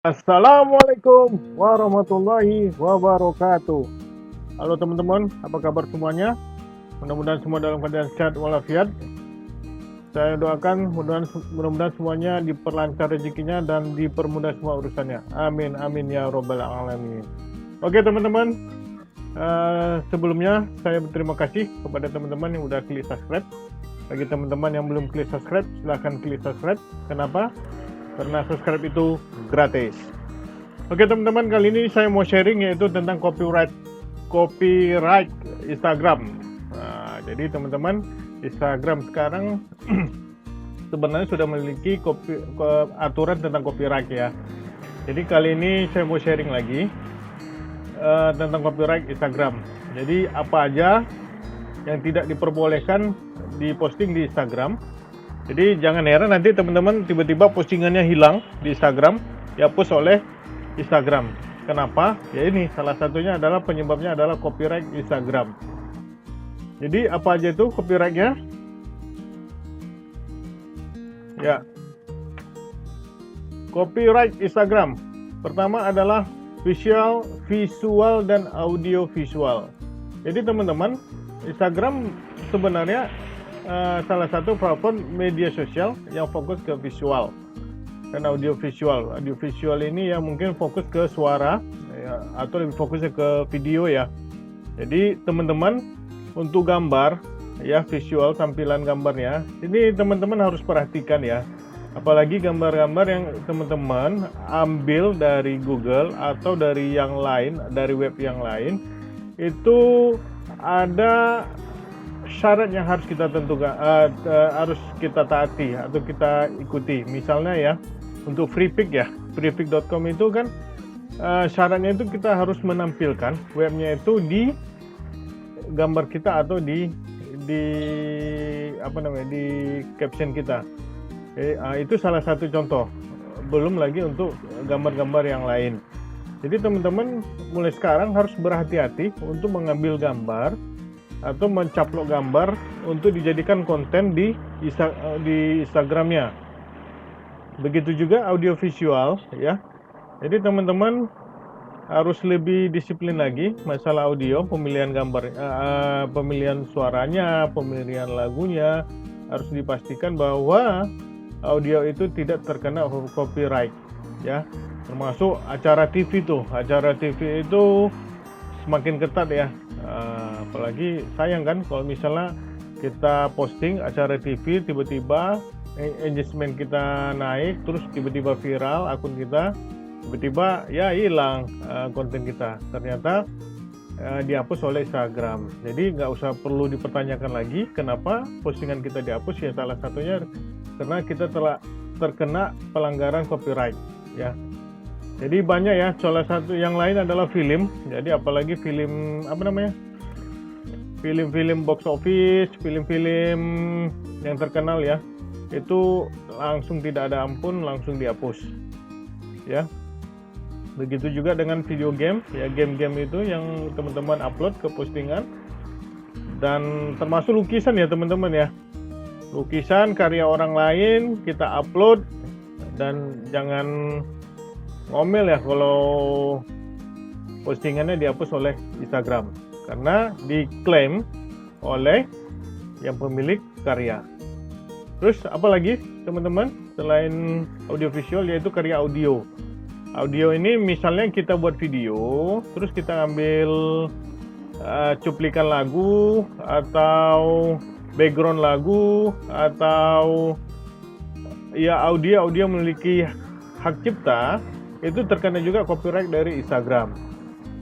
Assalamualaikum warahmatullahi wabarakatuh. Halo teman-teman, apa kabar semuanya? Mudah-mudahan semua dalam keadaan sehat walafiat. Saya doakan mudah-mudahan semuanya diperlancar rezekinya dan dipermudah semua urusannya. Amin amin ya robbal alamin. Oke teman-teman, sebelumnya saya berterima kasih kepada teman-teman yang udah klik subscribe. Bagi teman-teman yang belum klik subscribe, silahkan klik subscribe. Kenapa? Karena subscribe itu gratis. Oke teman-teman, kali ini saya mau sharing yaitu tentang copyright Instagram. Nah, jadi teman-teman, Instagram sekarang sebenarnya sudah memiliki aturan tentang copyright ya. Jadi kali ini saya mau sharing lagi tentang copyright Instagram. Jadi apa aja yang tidak diperbolehkan diposting di Instagram. Jadi jangan heran nanti teman-teman tiba-tiba postingannya hilang di Instagram, dihapus oleh Instagram. Kenapa? Ya ini salah satunya adalah penyebabnya adalah copyright Instagram. Jadi apa aja itu copyrightnya? Ya, copyright Instagram. Pertama adalah visual dan audio visual. Jadi teman-teman, Instagram sebenarnya salah satu platform media sosial yang fokus ke visual dan audio visual. Audio visual ini yang mungkin fokus ke suara ya, atau lebih fokusnya ke video ya. Jadi teman-teman untuk gambar ya, visual tampilan gambarnya ini teman-teman harus perhatikan ya. Apalagi gambar-gambar yang teman-teman ambil dari Google atau dari yang lain, dari web yang lain, itu ada syarat yang harus kita tentukan, harus kita taati atau kita ikuti. Misalnya ya, untuk freepik ya, freepik.com itu kan syaratnya itu kita harus menampilkan webnya itu di gambar kita atau di apa namanya, di caption kita. Itu salah satu contoh. Belum lagi untuk gambar-gambar yang lain. Jadi teman-teman mulai sekarang harus berhati-hati untuk mengambil gambar atau mencaplok gambar untuk dijadikan konten di Instagramnya. Begitu juga audio visual ya. Jadi teman-teman harus lebih disiplin lagi masalah audio, pemilihan gambar, pemilihan suaranya, pemilihan lagunya harus dipastikan bahwa audio itu tidak terkena copyright ya. Termasuk acara TV itu semakin ketat ya. Apalagi sayang kan kalau misalnya kita posting acara TV tiba-tiba engagement kita naik, terus tiba-tiba viral akun kita, tiba-tiba ya hilang konten kita, ternyata dihapus oleh Instagram. Jadi nggak usah perlu dipertanyakan lagi kenapa postingan kita dihapus ya, salah satunya karena kita telah terkena pelanggaran copyright ya. Jadi banyak ya, salah satu yang lain adalah film. Jadi apalagi film apa namanya, film-film box office, film-film yang terkenal ya, itu langsung tidak ada ampun, langsung dihapus ya. Begitu juga dengan video game ya, game-game itu yang teman-teman upload ke postingan, dan termasuk lukisan ya teman-teman ya, lukisan karya orang lain kita upload, dan jangan ngomel ya kalau postingannya dihapus oleh Instagram karena diklaim oleh yang pemilik karya. Terus apalagi teman-teman selain audiovisual, yaitu karya audio. Audio ini misalnya kita buat video, terus kita ambil cuplikan lagu atau background lagu atau ya audio memiliki hak cipta, itu terkena juga copyright dari Instagram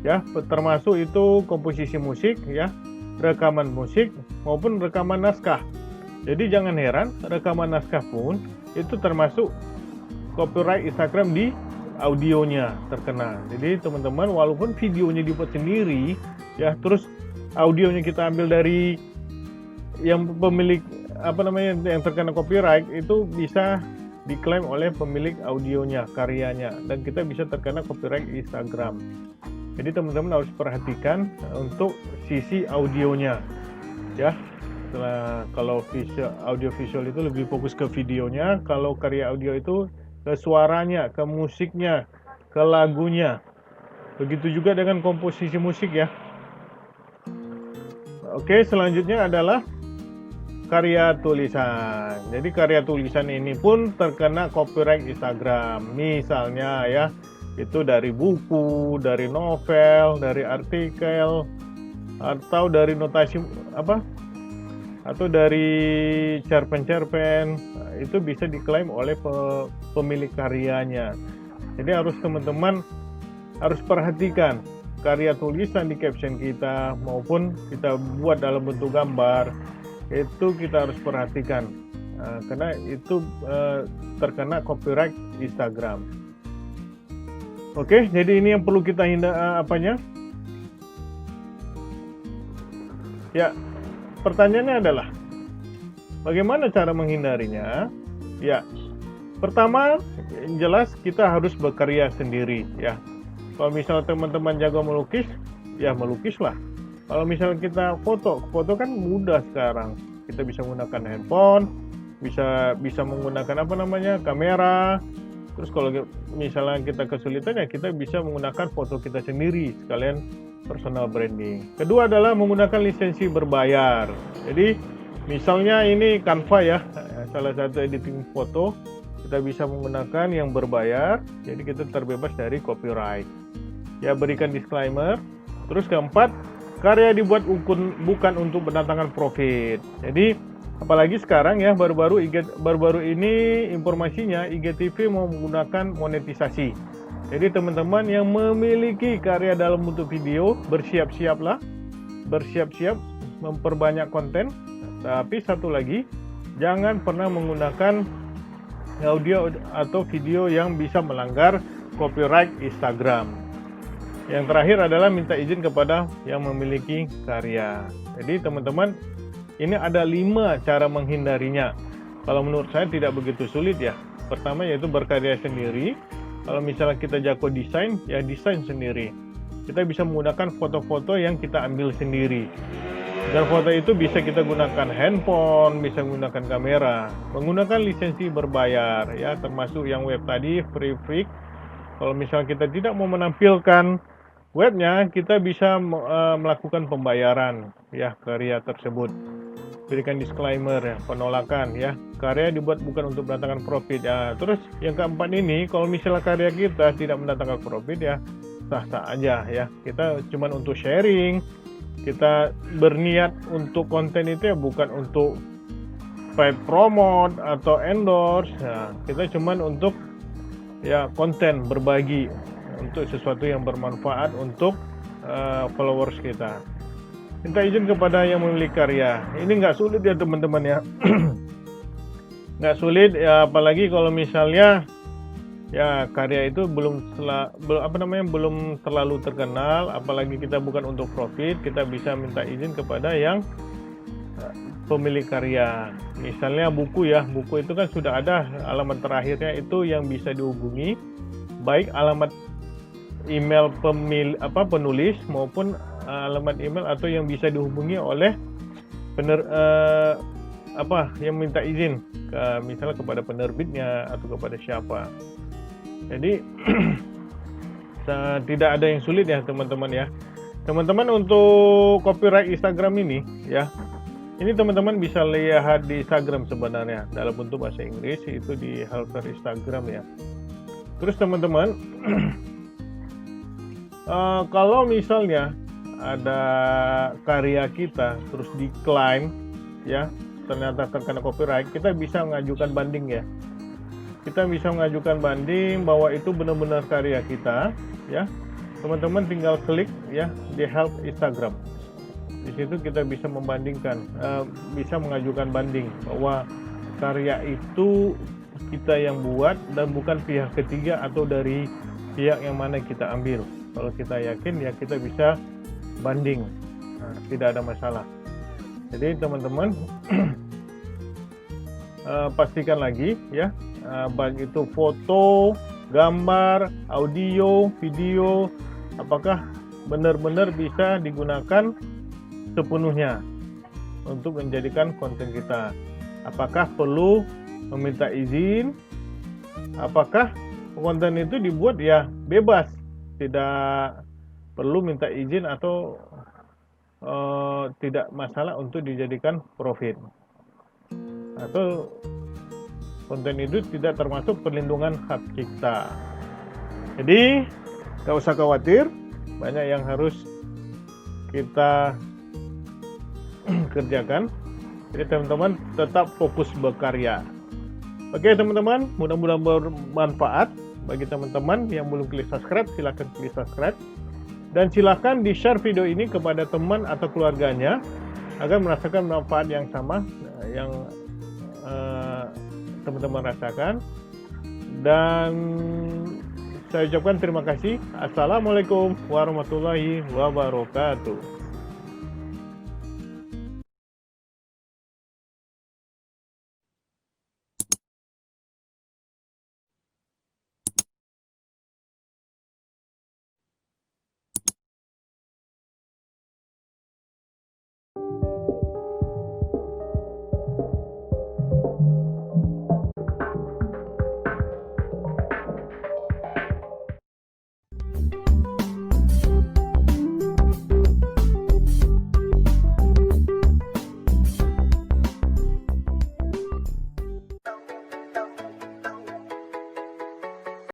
ya, termasuk itu komposisi musik ya, rekaman musik maupun rekaman naskah. Jadi jangan heran rekaman naskah pun itu termasuk copyright Instagram di audionya terkena. Jadi teman-teman walaupun videonya dibuat sendiri ya, terus audionya kita ambil dari yang pemilik apa namanya yang terkena copyright, itu bisa diklaim oleh pemilik audionya, karyanya, dan kita bisa terkena copyright Instagram. Jadi teman-teman harus perhatikan untuk sisi audionya ya. Kalau audio visual itu lebih fokus ke videonya, kalau karya audio itu ke suaranya, ke musiknya, ke lagunya. Begitu juga dengan komposisi musik ya. Oke, selanjutnya adalah karya tulisan. Jadi karya tulisan ini pun terkena copyright Instagram. Misalnya ya, itu dari buku, dari novel, dari artikel, atau dari notasi atau dari cerpen-cerpen, itu bisa diklaim oleh pemilik karyanya. Jadi harus teman-teman harus perhatikan karya tulisan di caption kita maupun kita buat dalam bentuk gambar, itu kita harus perhatikan karena itu terkena copyright Instagram. Oke, jadi ini yang perlu kita ya, pertanyaannya adalah bagaimana cara menghindarinya? Ya, pertama jelas kita harus berkarya sendiri ya. Kalau misalnya teman-teman jago melukis, ya melukislah. Kalau misalnya kita foto kan mudah sekarang. Kita bisa menggunakan handphone, bisa menggunakan kamera. Terus kalau misalnya kita kesulitan ya kita bisa menggunakan foto kita sendiri sekalian personal branding. Kedua adalah menggunakan lisensi berbayar. Jadi misalnya ini Canva ya, salah satu editing foto, kita bisa menggunakan yang berbayar, jadi kita terbebas dari copyright. Ya, berikan disclaimer. Terus keempat, karya dibuat bukan untuk mendatangkan profit. Jadi apalagi sekarang ya, baru-baru ini informasinya IGTV mau menggunakan monetisasi. Jadi teman-teman yang memiliki karya dalam bentuk video, bersiap-siap memperbanyak konten. Tapi satu lagi, jangan pernah menggunakan audio atau video yang bisa melanggar copyright Instagram. Yang terakhir adalah minta izin kepada yang memiliki karya. Jadi teman-teman, ini ada 5 cara menghindarinya. Kalau menurut saya tidak begitu sulit ya. Pertama yaitu berkarya sendiri. Kalau misalnya kita jago desain, ya desain sendiri. Kita bisa menggunakan foto-foto yang kita ambil sendiri. Dan foto itu bisa kita gunakan handphone, bisa menggunakan kamera. Menggunakan lisensi berbayar ya, termasuk yang web tadi, Free. Kalau misalnya kita tidak mau menampilkan webnya, kita bisa melakukan pembayaran ya karya tersebut. Berikan disclaimer ya, penolakan ya. Karya dibuat bukan untuk mendatangkan profit ya. Terus yang keempat ini, kalau misalnya karya kita tidak mendatangkan profit ya, sah-sah aja ya. Kita cuma untuk sharing. Kita berniat untuk konten itu ya bukan untuk paid promote atau endorse. Ya, kita cuma untuk ya konten, berbagi untuk sesuatu yang bermanfaat untuk followers kita. Minta izin kepada yang memiliki karya. Ini nggak sulit ya teman-teman ya. Nggak sulit ya, apalagi kalau misalnya ya karya itu belum terlalu terkenal, apalagi kita bukan untuk profit, kita bisa minta izin kepada yang pemilik karya. Misalnya buku ya, buku itu kan sudah ada alamat terakhirnya itu yang bisa dihubungi, baik alamat email penulis maupun alamat email atau yang bisa dihubungi oleh yang minta izin misalnya kepada penerbitnya atau kepada siapa. Jadi tidak ada yang sulit ya teman-teman ya. Teman-teman untuk copyright Instagram ini ya, ini teman-teman bisa lihat di Instagram sebenarnya dalam bentuk bahasa Inggris, itu di helper Instagram ya. Terus teman-teman kalau misalnya ada karya kita terus diklaim ya, ternyata terkena copyright, kita bisa mengajukan banding ya. Kita bisa mengajukan banding bahwa itu benar-benar karya kita ya. Teman-teman tinggal klik ya di help Instagram. Di situ kita bisa membandingkan, bisa mengajukan banding bahwa karya itu kita yang buat dan bukan pihak ketiga atau dari pihak yang mana kita ambil. Kalau kita yakin ya kita bisa banding, tidak ada masalah. Jadi teman-teman pastikan lagi ya, baik itu foto, gambar, audio, video, apakah benar-benar bisa digunakan sepenuhnya untuk menjadikan konten kita. Apakah perlu meminta izin? Apakah konten itu dibuat ya bebas, tidak perlu minta izin atau tidak masalah untuk dijadikan profit, atau konten itu tidak termasuk perlindungan hak cipta. Jadi gak usah khawatir, banyak yang harus kita kerjakan. Jadi teman-teman tetap fokus berkarya. Oke teman-teman, mudah-mudahan bermanfaat. Bagi teman-teman yang belum klik subscribe, silahkan klik subscribe. Dan silahkan di-share video ini kepada teman atau keluarganya agar merasakan manfaat yang sama yang teman-teman rasakan. Dan saya ucapkan terima kasih. Assalamualaikum warahmatullahi wabarakatuh.